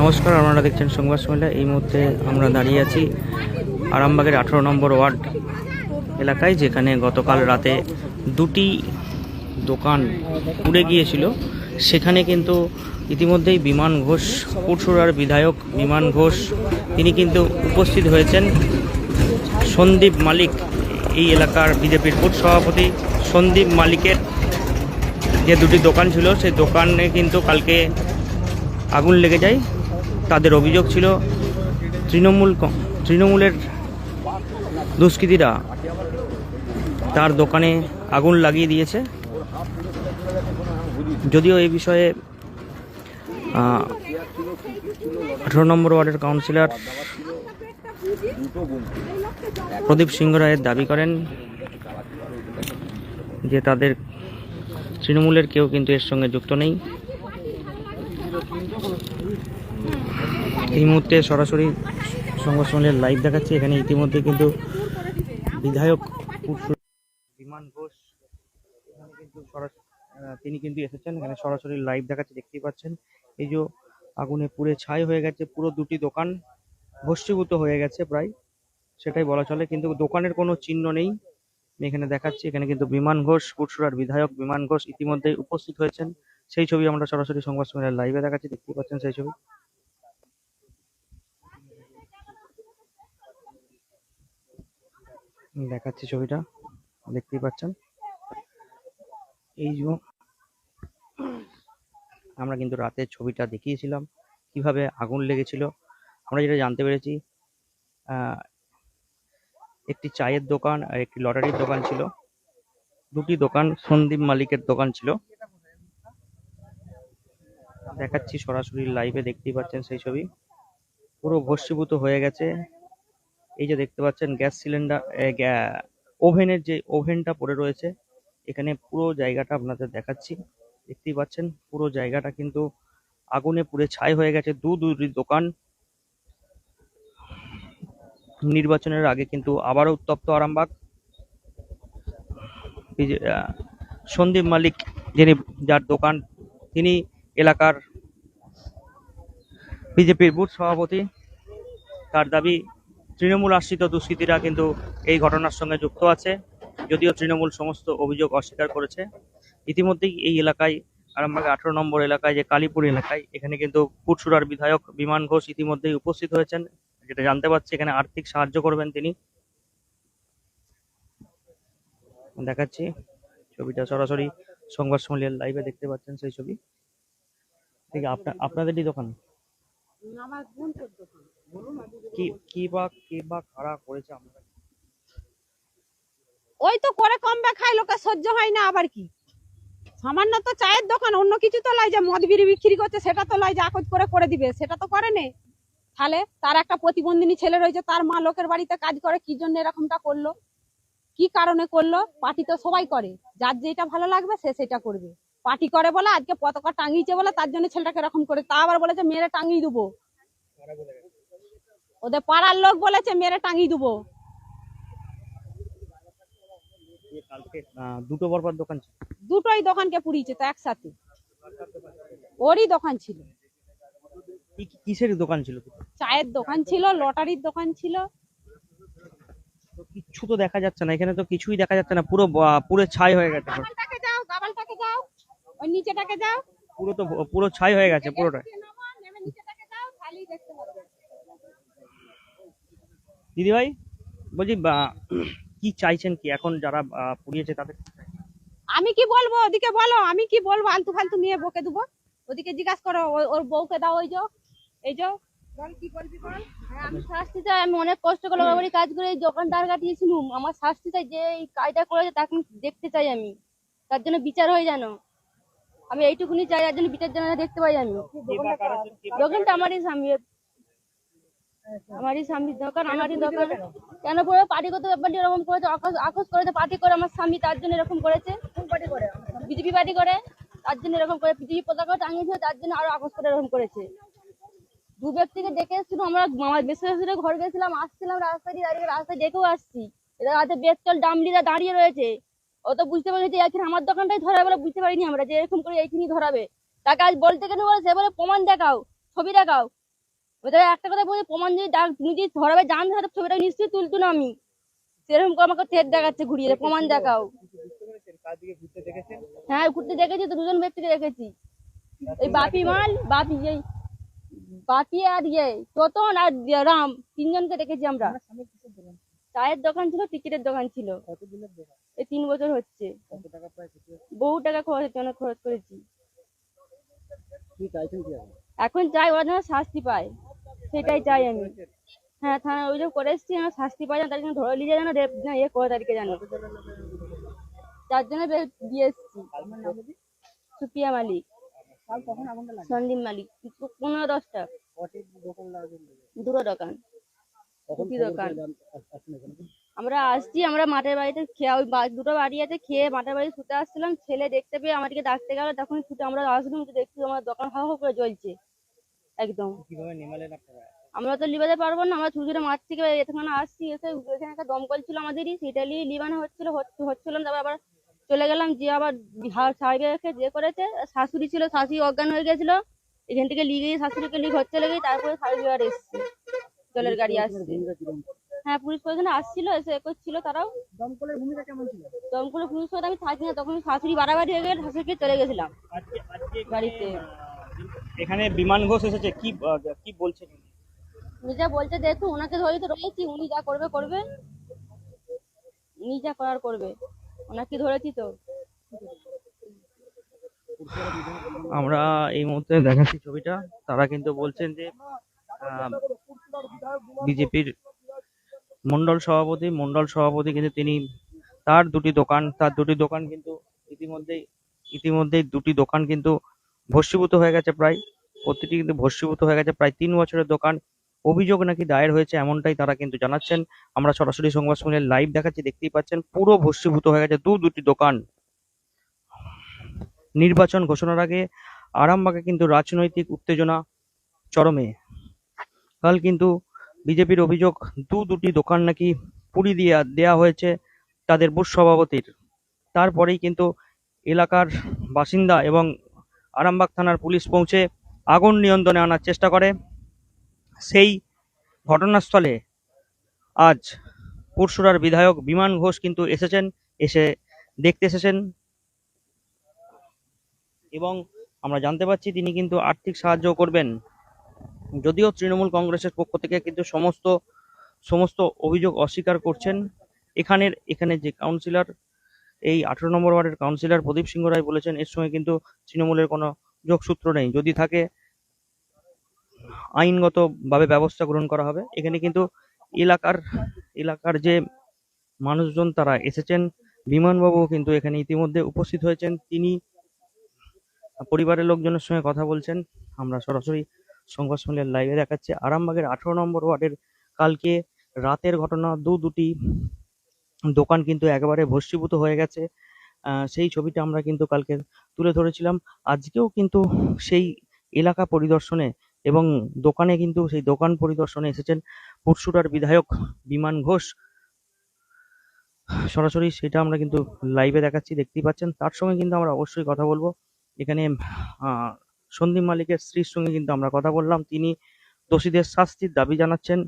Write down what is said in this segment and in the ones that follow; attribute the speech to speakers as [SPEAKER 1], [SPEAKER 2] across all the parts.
[SPEAKER 1] নমস্কার, আপনারা দেখছেন সংবাদ সম্মেলন। এই মুহূর্তে আমরা দাঁড়িয়ে আছি আরামবাগের 18 নম্বর ওয়ার্ড এলাকায়, যেখানে গতকাল রাতে দুটি দোকান পুড়ে গিয়েছিল। সেখানে কিন্তু ইতিমধ্যেই বিমান ঘোষ, পুরসুরার বিধায়ক বিমান ঘোষ, তিনি কিন্তু উপস্থিত হয়েছেন। সন্দীপ মালিক, এই এলাকার বিজেপির বুথ সভাপতি সন্দীপ মালিকের যে দুটি দোকান ছিল, সেই দোকানে কিন্তু কালকে আগুন লেগে যায়। তাদের অভিযোগ ছিল তৃণমূলের দুষ্কৃতীরা তার দোকানে আগুন লাগিয়ে দিয়েছে। যদিও এই বিষয়ে 18 নম্বর ওয়ার্ডের কাউন্সিলর প্রদীপ সিংহ রায়ের দাবি করেন যে তাদের তৃণমূলের কেউ কিন্তু এর সঙ্গে যুক্ত নেই। এই মুহূর্তে সরাসরি সংবাদ সম্মেলনের লাইভ দেখাচ্ছি। এখানে ইতিমধ্যে কিন্তু বিধায়ক বিমান ঘোষ এখানে কিন্তু তিনি কিন্তু এসেছেন। এখানে সরাসরি লাইভ দেখাচ্ছি, দেখতেই পাচ্ছেন। এই যে আগুনে পুড়ে ছাই হয়ে গেছে, পুরো দুটি দোকান ভস্মীভূত হয়ে গেছে প্রায়, সেটাই বলা চলে। কিন্তু দোকানের কোনো চিহ্ন নেই। আমি এখানে দেখাচ্ছি, এখানে কিন্তু বিমান ঘোষ, পুরসুরার বিধায়ক বিমান ঘোষ ইতিমধ্যে উপস্থিত হয়েছেন। সেই ছবি আমরা সরাসরি সংবাদ সম্মেলনের লাইভে দেখাচ্ছি, দেখতেই পাচ্ছেন সেই ছবি। দেখাচ্ছি ছবিটা, দেখতেই পাচ্ছেন। এই যে আমরা কিন্তু রাতের ছবিটা দেখিয়েছিলাম কিভাবে আগুন লেগেছিল। আমরা যেটা জানতে পেরেছি, একটি চায়ের দোকান আর একটি লটারির দোকান ছিল। দুটি দোকান সন্দীপ মালিকের দোকান ছিল। দেখাচ্ছি সরাসরি লাইভে, দেখতেই পাচ্ছেন সেই ছবি। পুরো ভস্মীভূত হয়ে গেছে। এই যে দেখতে পাচ্ছেন গ্যাস সিলিন্ডার, ওভেনের যে ওভেনটা পড়ে রয়েছে, এখানে পুরো জায়গাটা আপনাদের দেখাচ্ছি, দেখতেই পাচ্ছেন। পুরো জায়গাটা কিন্তু আগুনে পুড়ে ছাই হয়ে গেছে। দুটি দোকান। নির্বাচনের আগে কিন্তু আবারও উত্তপ্ত আরামবাগ। সন্দীপ মালিক, যার দোকান, তিনি এলাকার বিজেপির বুথ সভাপতি। তার দাবি তৃণমূল আশ্রিত দুষ্কৃতীরা কিন্তু এই ঘটনার সঙ্গে যুক্ত আছে, যদিও তৃণমূল সমস্ত অভিযোগ অস্বীকার করেছে। ইতিমধ্যেই এই এলাকায়, আরামবাগ 18 নম্বর এলাকায় যে কালীপুর এলাকায়, এখানে কিন্তু পুরসুরার বিধায়ক বিমান ঘোষ ইতিমধ্যেই উপস্থিত হয়েছেন। যেটা জানতে পারছি, এখানে আর্থিক সাহায্য করবেন তিনি। দেখাচ্ছি ছবিটা সরাসরি সংবাদ সম্মেলনের লাইভে, দেখতে পাচ্ছেন সেই ছবি। ঠিক আপনাদেরই দোকান? কি বা কারা করেছে আমরা?
[SPEAKER 2] ওই তো করে কম বা খাই, লোকে সহ্য হয় না। আবার কি সামান্য তো চায়ের দোকান, অন্য কিছু তো লাই যে মদ বিড়ি বিক্রি করছে সেটা তো লাই যে আকজ করে দিবে, সেটা তো করে নে। তাহলে তার একটা প্রতিবন্ধিনী ছেলে রয়েছে, তার মা লোকের বাড়িতে কাজ করে, কি জন্য এরকমটা করলো, কি কারণে করলো? পার্টি তো সবাই করে, যার যেটা ভালো লাগবে সে সেটা করবে। পার্টি করে বলে আজকে পতাকা টাঙিয়েছে বলে তার জন্য ছেলেটাকে এরকম করে, তা আবার বলেছে মেরে টাঙিয়ে দেবো। ওদের পাড়ার লোক বলেছে মেরে টাঙিয়ে দেবো।
[SPEAKER 1] কালকে দুটো বরবার দোকান ছিল,
[SPEAKER 2] দুটোই দোকানকে পুড়িয়েছে তো একসাথে। ওরই দোকান ছিল।
[SPEAKER 1] কিসের দোকান ছিল?
[SPEAKER 2] চায়ের দোকান ছিল, লটারির দোকান ছিল।
[SPEAKER 1] কিচ্ছু তো দেখা যাচ্ছে না, এখানে তো কিছুই দেখা যাচ্ছে না, পুরো পুরো ছাই হয়ে গেছে।
[SPEAKER 2] গাবালটাকে যাও, গাবালটাকে যাও, ওই নিচেটাকে যাও।
[SPEAKER 1] পুরো ছাই হয়ে গেছে পুরোটা।
[SPEAKER 2] নিচেটাকে যাও, খালি দেখতে পাবে।
[SPEAKER 1] দিদি ভাই বলছি, কি চাইছেন কি এখন যারা পুড়িয়েছে তাদের?
[SPEAKER 2] আমি কি বলবো, ওদিকে বলো। আমি কি বলবো, আলতু ফালতু নিয়ে বকে দেবো। ওদিকে জিজ্ঞাসা করো, ওর বউকে দাও। ওই যে এই যে বল, কি বলবি বল।
[SPEAKER 3] আমি শাস্তি চাই, আমি অনেক কষ্ট করে বাড়ি কাজ করে এই দোকানদার কাটিয়েছিলাম। আমার শাস্তি চাই, যে এই কাজটা করেছে তাকে দেখতে চাই আমি, তার জন্য বিচার হয়ে জানো। আমি এইটুকুনি চাই, তার জন্য বিচার যেন দেখতে পাই আমি। দোকানটা আমারই স্বামী, আমারই স্বামীর দোকান, আমারই দোকান। কেন পরে পার্টি করতে ব্যাপারটি এরকম করেছে, আকস করেছে, পার্টি করে আমার স্বামী, তার জন্য এরকম করেছে। বিজেপি পার্টি করে, তার জন্য এরকম করে। বিজেপি পতাকা টাঙিয়েছে, তার জন্য আরো আকস করে এরকম করেছে। দু ব্যক্তিকে ডেকে এসেছিল, আমরা বেসরকারি ঘর গেছিলাম, আসছিলাম রাস্তায় দিয়ে, দাঁড়িয়ে রাস্তায় ডেকেও আসছি। এরা হাতে বেস্তল ডামলিরা দাঁড়িয়ে রয়েছে। ও তো বুঝতে পারিনি যে এখানে আমার দোকানটাই ধরাবে বলে, বুঝতে পারিনি আমরা যে এরকম করে এইখানেই ধরাবে। তাকে আজ বলতে গেলে বলে, সে বলে প্রমাণ দেখাও, ছবি দেখাও। ওদের একটা কথা বলি, প্রমাণ যদি তুমি যদি ধরাবে জানতে হয়তো ছবিটা নিশ্চয়ই তুলতো না আমি, সেরকম করে আমাকে থ্রেট দেখাচ্ছে ঘুরিয়ে, প্রমাণ দেখাও। হ্যাঁ ঘুরতে দেখেছি তো, দুজন ব্যক্তিকে দেখেছি, এই বাপি আর চতন আর রাম, তিনজনকে দেখেছি আমরা। চায়ের দোকান ছিল, টিকিটের দোকান ছিল। এই 3 বছর হচ্ছে। বহু টাকা খরচ করেছি। এখন চাই ওরা যেন শাস্তি পায়, সেটাই চাই আমি। হ্যাঁ থানায় অভিযোগ করে এসেছি, আমার শাস্তি পাই না, তার জন্য ধরে নিয়ে যেন করে তারিখে জানো, তার জন্য দিয়ে এসেছি। সুপিয়া মালিক, সন্দীপ মালিক, 15-10টা। দুটো দোকান, আমরা আসছি, আমরা মাঠের বাড়িতে খেয়ে, ওই দুটো বাড়ি আছে, খেয়ে মাঠের বাড়ি শুতে আসছিলাম, ছেলে দেখতে পেয়ে আমাদেরকে ডাকতে গেল, তখন ছুটে আমরা আসলাম, তো দেখছি আমার দোকান হা হা করে জ্বলছে একদম। আমরা তো লিবাতে পারবো না, আমরা ছুটে মাঠ থেকে এখানে আসছি, এসে এখানে একটা দমকল ছিল আমাদেরই, সেটা নিয়ে লিবানো হচ্ছিল না। তারপর আবার চলে গেলাম, যে আবার সাহেবকে যে করেছে, শাশুড়ি ছিল, শাশুড়ি অজ্ঞান হয়ে গেছিল, এখান থেকে লিগে শাশুড়িকে লিগ হচ্ছে লেগে, তারপরে সাহেব আর এসছে, জলের গাড়ি আসছে। হ্যাঁ পুলিশ প্রশাসন আসছিল, এসে করছিল তারাও। দমকলের ভূমিকা কেমন ছিল? দমকলের ভূমিকা আমি থাকি না, তখন শাশুড়ি বাড়াবাড়ি হয়ে গেলে শাশুড়িকে চলে গেছিলাম বাড়িতে।
[SPEAKER 1] এখানে বিমান ঘোষ এসেছে, কি বলছেন?
[SPEAKER 3] উনি যা বলছে, দেখো ওনাকে ধরে তো রয়েছি, উনি যা করবে করবে, উনি যা করার করবে, ওনাকে ধরেছি তো।
[SPEAKER 1] আমরা এই মুহূর্তে দেখাচ্ছি ছবিটা, তারা কিন্তু বলছেন যে বিজেপির মন্ডল সভাপতি কিন্তু তিনি, তার দুটি দোকান কিন্তু ইতিমধ্যেই দুটি দোকান কিন্তু ভস্মীভূত হয়ে গেছে, প্রায় প্রতিটি কিন্তু ভস্মীভূত হয়ে গেছে, প্রায় 3 বছরের দোকান। অভিযোগ নাকি দায়ের হয়েছে, এমনটাই তারা কিন্তু জানাচ্ছেন। আমরা সরাসরি সংবাদ সম্মেলনের লাইভ দেখাচ্ছি, দেখতেই পাচ্ছেন পুরো ভস্মীভূত হয়ে গেছে দুটি দোকান। নির্বাচন ঘোষণার আগে আরামবাগে কিন্তু রাজনৈতিক উত্তেজনা চরমে। কাল কিন্তু বিজেপির অভিযোগ, দুটি দোকান নাকি পুড়ি দিয়ে দেয়া হয়েছে তাদের বুথ সভাপতির। তারপরেই কিন্তু এলাকার বাসিন্দা এবং আরামবাগ থানার পুলিশ পৌঁছে আগুন নিয়ন্ত্রণে আনার চেষ্টা করে। সেই ঘটনাস্থলে আজ পুরসুরার বিধায়ক বিমান ঘোষ কিন্তু দেখতে এসেছেন, এবং আমরা জানতে পারছি তিনি কিন্তু আর্থিক সাহায্য করবেন। যদিও তৃণমূল কংগ্রেসের পক্ষ থেকে কিন্তু সমস্ত অভিযোগ অস্বীকার করছেন। এখানে যে কাউন্সিলর, এই 18 নম্বর ওয়ার্ডের কাউন্সিলর প্রদীপ সিংহ রায় বলেছেন এর সঙ্গে কিন্তু তৃণমূলের কোনো যোগসূত্র নেই, যদি থাকে আইনগতভাবে ব্যবস্থা গ্রহণ করা হবে। এখানে কিন্তু এলাকার যে মানুষজন তারা এসেছেন, বিমানবাবু কিন্তু এখানে ইতিমধ্যে উপস্থিত হয়েছেন, তিনি পরিবারের লোকজনের সঙ্গে কথা বলছেন। আমরা সরাসরি সংবাদ সম্মেলনের লাইভে দেখাচ্ছি আরামবাগের 18 নম্বর ওয়ার্ডের কালকে রাতের ঘটনা। দুটি দোকান কিন্তু একেবারে ভস্মীভূত হয়ে গেছে, সেই ছবিটা আমরা কিন্তু কালকে তুলে ধরেছিলাম। আজকেও কিন্তু সেই এলাকা পরিদর্শনে এবং সেই দোকান পরিদর্শনে এসেছেন পুরসুরার বিধায়ক বিমান ঘোষ। সরাসরি সেটা আমরা কিন্তু লাইভে দেখাচ্ছি, দেখতেই পাচ্ছেন। তার সঙ্গে কিন্তু আমরা অবশ্যই কথা বলবো। এখানে সন্দীপ মালিকের স্ত্রীর সঙ্গে কিন্তু আমরা কথা বললাম, তিনি দোষীদের শাস্তির দাবি জানাচ্ছেন।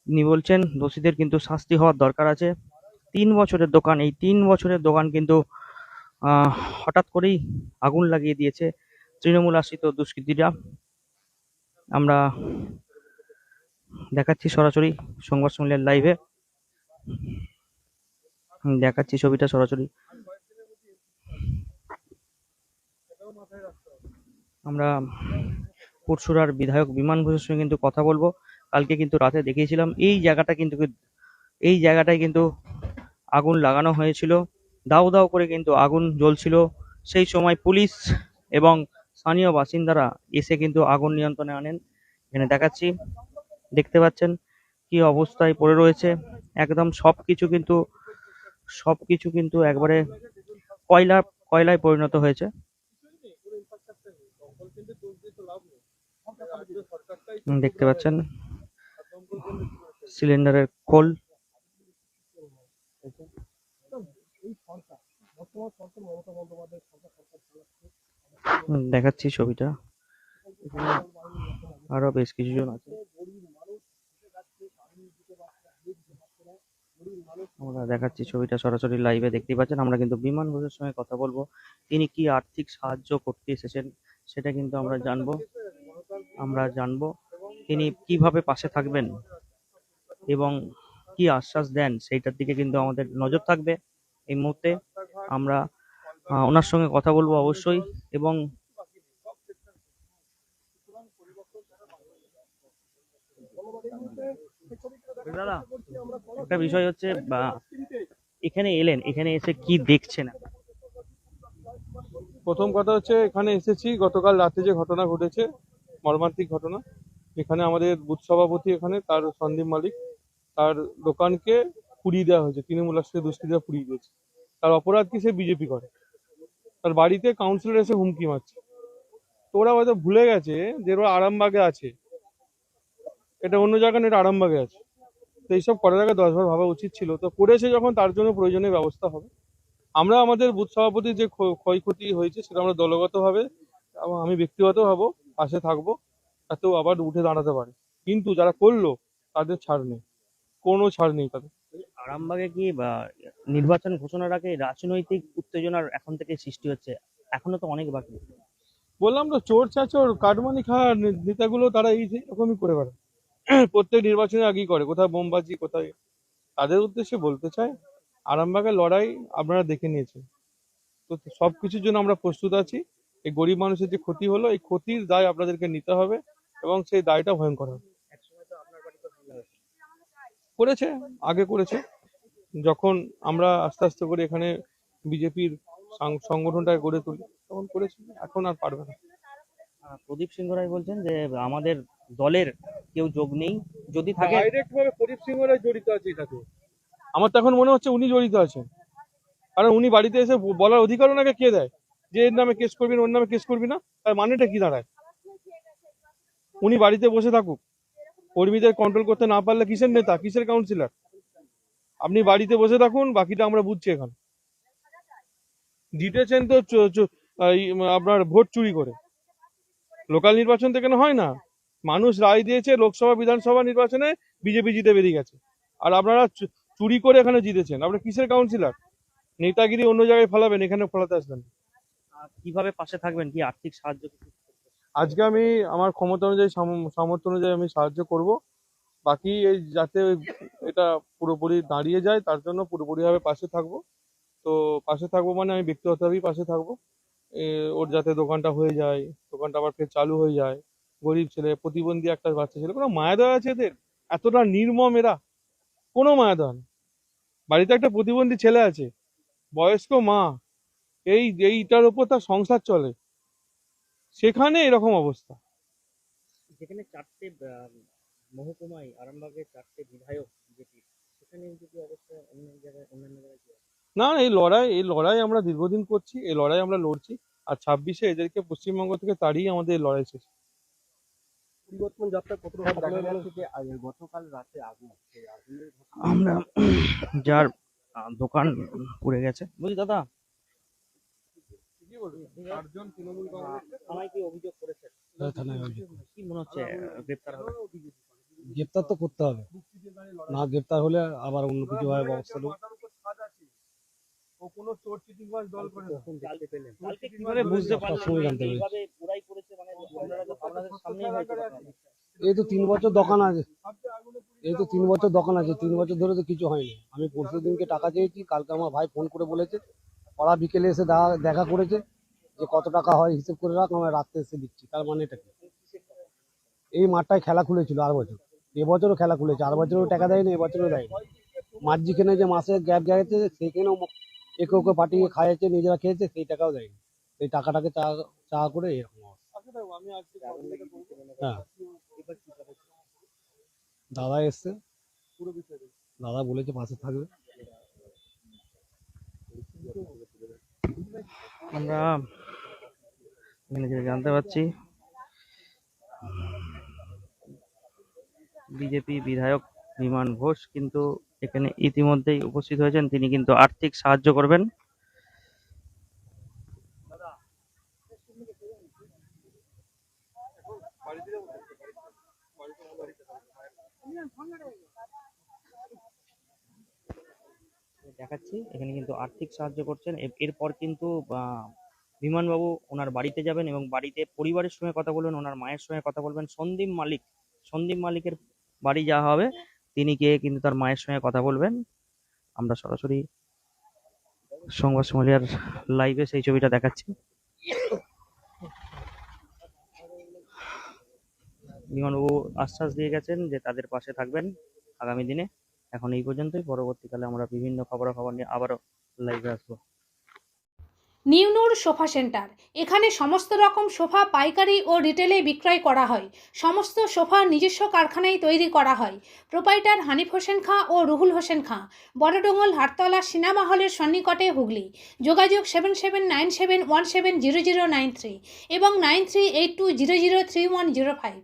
[SPEAKER 1] তিনি বলছেন দোষীদের কিন্তু শাস্তি হওয়ার দরকার আছে। 3 বছরের দোকান, এই 3 বছরের দোকান কিন্তু হঠাৎ করেই আগুন লাগিয়ে দিয়েছে তৃণমূল আশ্রিত দুষ্কৃতীরা। আমরা দেখাচ্ছি সরাসরি সংবাদ সম্মেলনের লাইভে, দেখাচ্ছি ছবিটা সরাসরি। আমরা পুরসুরার বিধায়ক বিমান ঘোষের সঙ্গে কিন্তু কথা বলবো। কালকে কিন্তু রাতে দেখিয়েছিলাম এই জায়গাটায় কিন্তু আগুন লাগানো হয়েছিল, দাউ দাউ করে কিন্তু আগুন জ্বলছিল। সেই সময় পুলিশ এবং স্থানীয় বাসিন্দারা এসে কিন্তু আগুন নিয়ন্ত্রণে আনেন। এখানে দেখাচ্ছি, দেখতে পাচ্ছেন কি অবস্থায় পড়ে রয়েছে, একদম সবকিছু কিন্তু একবারে কয়লায় পরিণত হয়েছে। দেখতে পাচ্ছেন সিলিন্ডারের খোল। দেখাচ্ছি ছবিটা, আরো বেশ কিছু জন আছে। আমরা দেখাচ্ছি ছবিটা সরাসরি লাইভে দেখতেই পাচ্ছেন। আমরা কিন্তু বিমান ঘোষের সঙ্গে কথা বলবো, তিনি কি আর্থিক সাহায্য করতে এসেছেন সেটা কিন্তু আমরা জানবো তিনি কিভাবে পাশে থাকবেন এবং কি আশ্বাস দেন সেইটার দিকে কিন্তু আমাদের নজর থাকবে। এই মুহূর্তে আমরা ওনার সঙ্গে কথা বলবো অবশ্যই। এবং দাদা, একটা বিষয় হচ্ছে এখানে এলেন, এখানে এসে কি দেখছেন?
[SPEAKER 4] প্রথম কথা হচ্ছে এখানে এসেছি গতকাল রাতে যে ঘটনা ঘটেছে, মর্মান্তিক ঘটনা। এখানে আমাদের বুথ সভাপতি, এখানে তার সন্দীপ মালিক, তার দোকানকে পুড়িয়ে দেওয়া হয়েছে, তৃণমূল রাষ্ট্রীয় দুষ্কৃতীরা পুড়িয়ে দিয়েছে। তার অপরাধ কি? সে বিজেপি করে। তার বাড়িতে কাউন্সিলর এসে হুমকি মারছে। তো ওরা হয়তো ভুলে গেছে যে ওরা আরামবাগে আছে, এটা অন্য জায়গায় না, এটা আরামবাগে আছে। তো এইসব করার আগে 10 বার ভাবা উচিত ছিল। তো করেছে যখন, তার জন্য প্রয়োজনীয় ব্যবস্থা হবে। আমরা আমাদের বুথ সভাপতির যে ক্ষয়ক্ষতি হয়েছে সেটা আমরা দলগতভাবে এবং আমি ব্যক্তিগতভাবে পাশে থাকবো, যাতেও আবার উঠে দাঁড়াতে পারে। কিন্তু যারা করলো তাদের ছাড় নেই, কোনো ছাড় নেই তাদের।
[SPEAKER 1] আরামবাগে কি নির্বাচন ঘোষণার আগে রাজনৈতিক উত্তেজনার এখন থেকে সৃষ্টি হচ্ছে? এখনো তো অনেক বাকি।
[SPEAKER 4] বললাম তো, চোর চাচোর কাটমানি খাওয়া নেতাগুলো তারা এই রকমই করে বেড়ায়। প্রত্যেক নির্বাচনের আগেই করে, কোথায় বোমবাজি, কোথায়। তাদের উদ্দেশ্যে বলতে চাই, আরামবাগের লড়াই আপনারা দেখে নিয়েছেন। তো সবকিছুর জন্য আমরা প্রস্তুত আছি। এই গরিব মানুষের যে ক্ষতি হলো, এই ক্ষতির দায় আপনাদেরকে নিতে হবে এবং সেই দায়টা ভয়ঙ্কর হবে। করেছে, আগে করেছে। যখন আমরা আস্তে আস্তে করে এখানে বিজেপির সংগঠনটা গড়ে তুলি তখন করেছে, এখন আর পারবে না।
[SPEAKER 1] প্রদীপ সিংহ রায় বলছেন যে আমাদের দলের কেউ যোগ নেই, যদি থাকে
[SPEAKER 4] ডাইরেক্ট ভাবে প্রদীপ সিংহ রায় জড়িত আছে এটাতে। আমার তো এখন মনে হচ্ছে উনি জড়িত আছেন, কারণ উনি বাড়িতে এসে বলার অধিকার ওনাকে কে দেয় যে এর নামে কেস করবি না, ওর নামে কেস করবি না? তার মানেটা কি দাঁড়ায়? উনি বাড়িতে বসে থাকুক, কর্মীদের কন্ট্রোল করতে না পারলে কিসের নেতা, কিসের কাউন্সিলর? আপনি বাড়িতে বসে থাকুন, বাকিটা আমরা বুঝছি। এখানে জিতেছেন তো আপনার ভোট চুরি করে। লোকাল নির্বাচন থেকে না হয় না, মানুষ রায় দিয়েছে লোকসভা বিধানসভা নির্বাচনে বিজেপি জিতে বেরিয়ে গেছে, আর আপনারা চুরি করে এখানে জিতেছেন। আপনারা কিসের কাউন্সিলর? নেতাগিরি অন্য জায়গায় ফেলাবেন, এখানে ফেলাতে আসবেন।
[SPEAKER 1] কিভাবে পাশে থাকবেন, কি আর্থিক সাহায্য?
[SPEAKER 4] আজকে আমি আমার ক্ষমতা অনুযায়ী, সামর্থ্য অনুযায়ী আমি সাহায্য করব। বাকি এই যাতে এটা পুরোপুরি দাঁড়িয়ে যায় তার জন্য পুরোপুরিভাবে পাশে থাকবো। তো পাশে থাকবো মানে আমি ব্যক্তিগতভাবেই পাশে থাকবো। ওর যাতে দোকানটা হয়ে যায়, দোকানটা আবার ফের চালু হয়ে যায়। গরিব ছেলে, প্রতিবন্ধী একটা বাচ্চা ছেলে, কোনো মায়া দেওয়া আছে এদের? এতটা নির্মম এরা, কোনো মায়া দেওয়া নেই। বাড়িতে একটা প্রতিবন্ধী ছেলে আছে, বয়স্ক মা, এইটার উপর তার সংসার চলে, সেখানে এরকম অবস্থা।
[SPEAKER 1] যেখানে 4টে মহকুমায় আরামবাগের 4টে বিধায়ক বিজেপি, সেখানে যদি অবস্থা অন্যান্য জায়গায়
[SPEAKER 4] না, এই লড়াই আমরা দীর্ঘদিন করছি, এই লড়াই আমরা লড়ছি। আর 26-এ এদেরকে পশ্চিমবঙ্গ থেকে তাড়িয়ে আমাদের এই লড়াই শেষ।
[SPEAKER 1] আমরা যার দোকান পুড়ে গেছে, বুঝলি দাদা, থানায় কি অভিযোগ করেছে? কি মনে হচ্ছে গ্রেপ্তার হবে?
[SPEAKER 5] গ্রেপ্তার তো করতে হবে, না গ্রেপ্তার হলে আবার অন্য কিছু হয় ব্যবস্থা নেব।
[SPEAKER 1] কিভাবে বুঝতে পারলেন
[SPEAKER 5] সবসময় জানতে পেরেছি।
[SPEAKER 1] এইভাবে পুরাই করেছে? মানে আপনাদের সামনেই হয়েছে ঘটনা।
[SPEAKER 5] এই তো 3 বছর দোকান আছে, 3 বছর ধরে তো কিছু হয়নি। আমি পরশু দিনকে টাকা চেয়েছি, কালকে আমার ভাই ফোন করে বলেছে, ওরা বিকেলে এসে দেখা করেছে যে কত টাকা হয় হিসেব করে রাখ, আমরা রাত্রে এসে দিচ্ছি। তার মানে এটা কি? এই মাঠটায় খেলা খুলেছিল আর বছর, এবছরও খেলা খুলেছে, আর বছরও টাকা দেয়নি, এবছরও দেয়নি। মাঠ যেখানে যে মাসে গ্যাপ গেছে সেখানেও একে ওকে পাঠিয়ে খাইয়েছে, নিজেরা খেয়েছে, সেই টাকাও দেয়নি। সেই টাকাটাকে চা করে এরকম অবস্থা। হ্যাঁ, দাদা এসছে, দাদা বলেছে পাশে থাকবে।
[SPEAKER 1] আমরা এখানে যেটা জানতে পারছি, বিজেপি বিধায়ক বিমান ঘোষ কিন্তু এখানে ইতিমধ্যেই উপস্থিত হয়েছেন। তিনি কিন্তু আর্থিক সাহায্য করবেন। দেখাচ্ছি, এখানে কিন্তু আর্থিক সাহায্য করছেন। এরপর কিন্তু বিমানবাবু ওনার বাড়িতে যাবেন এবং বাড়িতে পরিবারের সঙ্গে কথা বলবেন, ওনার মায়ের সঙ্গে কথা বলবেন। সন্দীপ মালিকের বাড়ি যাওয়া হবে, তিনি গিয়ে কিন্তু তার মায়ের সঙ্গে কথা বলবেন। আমরা সরাসরি সংবাদ সম্মেলনের লাইভে সেই ছবিটা দেখাচ্ছি। বিমানবাবু আশ্বাস দিয়ে গেছেন যে তাদের পাশে থাকবেন আগামী দিনে। এখন এই পর্যন্তই, পরবর্তীকালে আমরা বিভিন্ন খবরাখবর নিয়ে আবারও লাইভে আসবো।
[SPEAKER 6] নিউ নূর সোফা সেন্টার, এখানে সমস্ত রকম সোফা পাইকারি ও রিটেলে বিক্রয় করা হয়। সমস্ত সোফা নিজস্ব কারখানায় তৈরি করা হয়। প্রোপাইটার হানিফ হোসেন খাঁ ও রুহুল হোসেন খাঁ, বড়ডোঙ্গল হাটতলা সিনেমা হলের সন্নিকটে, হুগলি। যোগাযোগ 7797170093 এবং 9382003105।